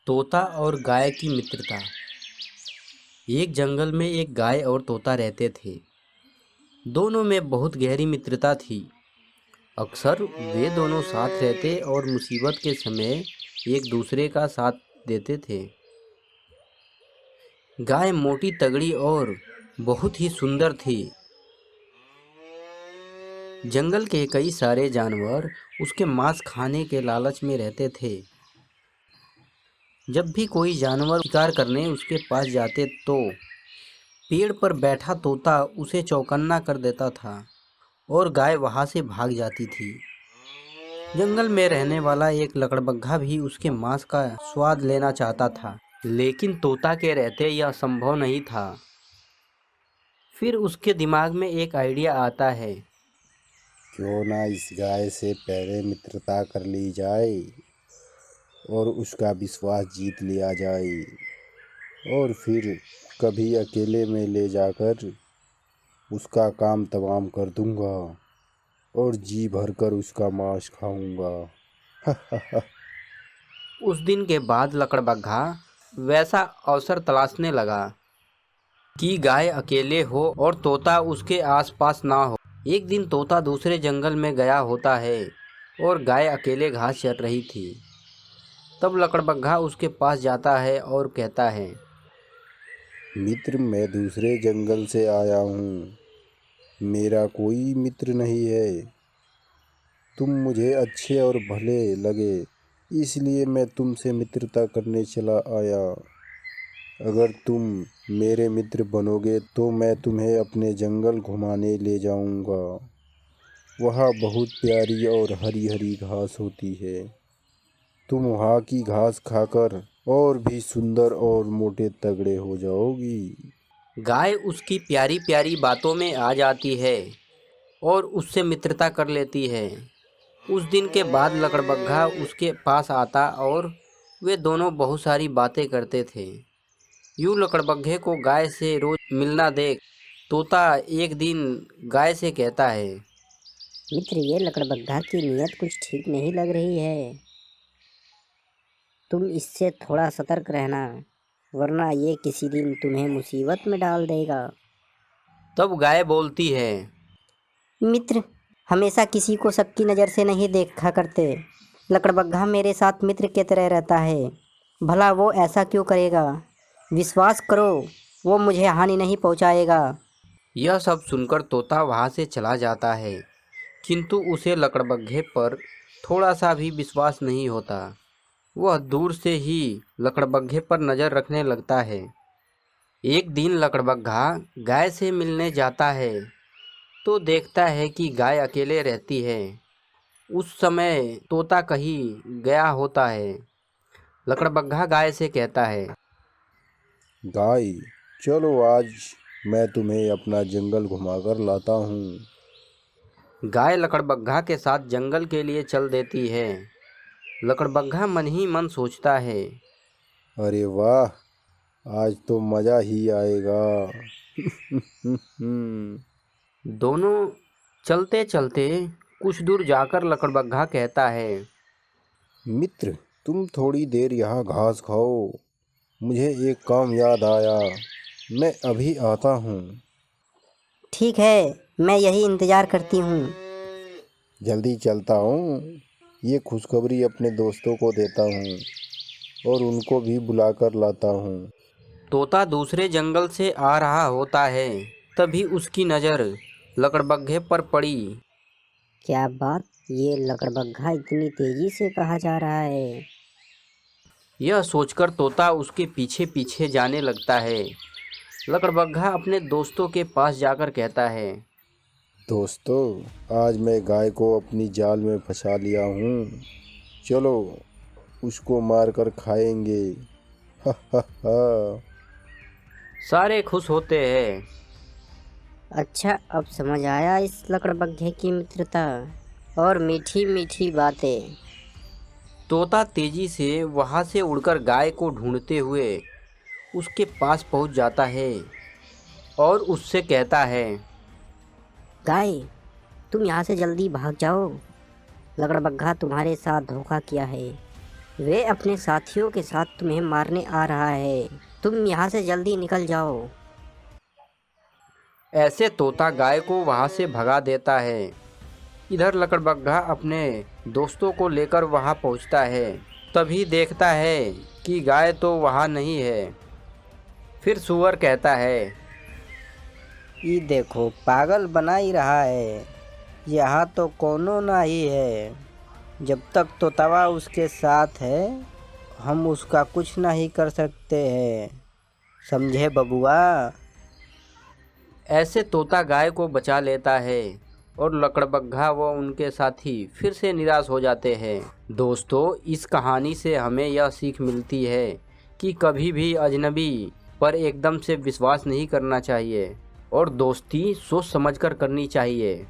तोता और गाय की मित्रता। एक जंगल में एक गाय और तोता रहते थे। दोनों में बहुत गहरी मित्रता थी। अक्सर वे दोनों साथ रहते और मुसीबत के समय एक दूसरे का साथ देते थे। गाय मोटी तगड़ी और बहुत ही सुंदर थी। जंगल के कई सारे जानवर उसके मांस खाने के लालच में रहते थे। जब भी कोई जानवर शिकार करने उसके पास जाते तो पेड़ पर बैठा तोता उसे चौकन्ना कर देता था और गाय वहां से भाग जाती थी। जंगल में रहने वाला एक लकड़बग्घा भी उसके मांस का स्वाद लेना चाहता था, लेकिन तोता के रहते यह संभव नहीं था। फिर उसके दिमाग में एक आइडिया आता है। क्यों ना इस गाय से पहले मित्रता कर ली जाए और उसका विश्वास जीत लिया जाए, और फिर कभी अकेले में ले जाकर उसका काम तमाम कर दूंगा और जी भरकर उसका मांस खाऊंगा। उस दिन के बाद लकड़बग्घा वैसा अवसर तलाशने लगा कि गाय अकेले हो और तोता उसके आसपास ना हो। एक दिन तोता दूसरे जंगल में गया होता है और गाय अकेले घास चर रही थी। तब लकड़बग्घा उसके पास जाता है और कहता है, मित्र, मैं दूसरे जंगल से आया हूँ। मेरा कोई मित्र नहीं है। तुम मुझे अच्छे और भले लगे, इसलिए मैं तुमसे मित्रता करने चला आया। अगर तुम मेरे मित्र बनोगे तो मैं तुम्हें अपने जंगल घुमाने ले जाऊंगा। वहाँ बहुत प्यारी और हरी हरी घास होती है। तुम वहाँ की घास खाकर और भी सुंदर और मोटे तगड़े हो जाओगी। गाय उसकी प्यारी प्यारी बातों में आ जाती है और उससे मित्रता कर लेती है। उस दिन के बाद लकड़बग्घा उसके पास आता और वे दोनों बहुत सारी बातें करते थे। यूं लकड़बग्घे को गाय से रोज मिलना देख तोता एक दिन गाय से कहता है, मित्र, ये लकड़बग्घा की नीयत कुछ ठीक नहीं लग रही है। तुम इससे थोड़ा सतर्क रहना, वरना ये किसी दिन तुम्हें मुसीबत में डाल देगा। तब गाय बोलती है, मित्र हमेशा किसी को सबकी नज़र से नहीं देखा करते। लकड़बग्घा मेरे साथ मित्र की तरह रहता है। भला वो ऐसा क्यों करेगा? विश्वास करो, वो मुझे हानि नहीं पहुंचाएगा। यह सब सुनकर तोता वहां से चला जाता है, किंतु उसे लकड़बग्घे पर थोड़ा सा भी विश्वास नहीं होता। वह दूर से ही लकड़बग्घे पर नज़र रखने लगता है। एक दिन लकड़बग्घा गाय से मिलने जाता है तो देखता है कि गाय अकेले रहती है। उस समय तोता कहीं गया होता है। लकड़बग्घा गाय से कहता है, गाय, चलो आज मैं तुम्हें अपना जंगल घुमाकर लाता हूँ। गाय लकड़बग्घा के साथ जंगल के लिए चल देती है। लकड़बग्घा मन ही मन सोचता है, अरे वाह, आज तो मज़ा ही आएगा। दोनों चलते चलते कुछ दूर जाकर लकड़बग्घा कहता है, मित्र, तुम थोड़ी देर यहाँ घास खाओ। मुझे एक काम याद आया। मैं अभी आता हूँ। ठीक है, मैं यही इंतज़ार करती हूँ। जल्दी चलता हूँ। ये खुशखबरी अपने दोस्तों को देता हूँ और उनको भी बुलाकर लाता हूँ। तोता दूसरे जंगल से आ रहा होता है। तभी उसकी नज़र लकड़बग्घे पर पड़ी। क्या बात, ये लकड़बग्घा इतनी तेजी से कहाँ जा रहा है? यह सोचकर तोता उसके पीछे पीछे जाने लगता है। लकड़बग्घा अपने दोस्तों के पास जाकर कहता है, दोस्तों, आज मैं गाय को अपनी जाल में फंसा लिया हूँ। चलो उसको मारकर खाएंगे। हा हा हा। सारे खुश होते हैं। अच्छा, अब समझ आया इस लकड़बग्घे की मित्रता और मीठी मीठी बातें। तोता तेजी से वहां से उड़कर गाय को ढूंढते हुए उसके पास पहुंच जाता है और उससे कहता है, गाय, तुम यहाँ से जल्दी भाग जाओ। लकड़बग्घा तुम्हारे साथ धोखा किया है। वे अपने साथियों के साथ तुम्हें मारने आ रहा है। तुम यहाँ से जल्दी निकल जाओ। ऐसे तोता गाय को वहाँ से भगा देता है। इधर लकड़बग्घा अपने दोस्तों को लेकर वहाँ पहुँचता है। तभी देखता है कि गाय तो वहाँ नहीं है। फिर सूअर कहता है, ये देखो, पागल बना ही रहा है। यहाँ तो कोनो ना ही है। जब तक तोतावा उसके साथ है, हम उसका कुछ नहीं कर सकते हैं। समझे बबुआ? ऐसे तोता गाय को बचा लेता है और लकड़बग्घा व उनके साथी फिर से निराश हो जाते हैं। दोस्तों, इस कहानी से हमें यह सीख मिलती है कि कभी भी अजनबी पर एकदम से विश्वास नहीं करना चाहिए और दोस्ती सोच समझकर करनी चाहिए।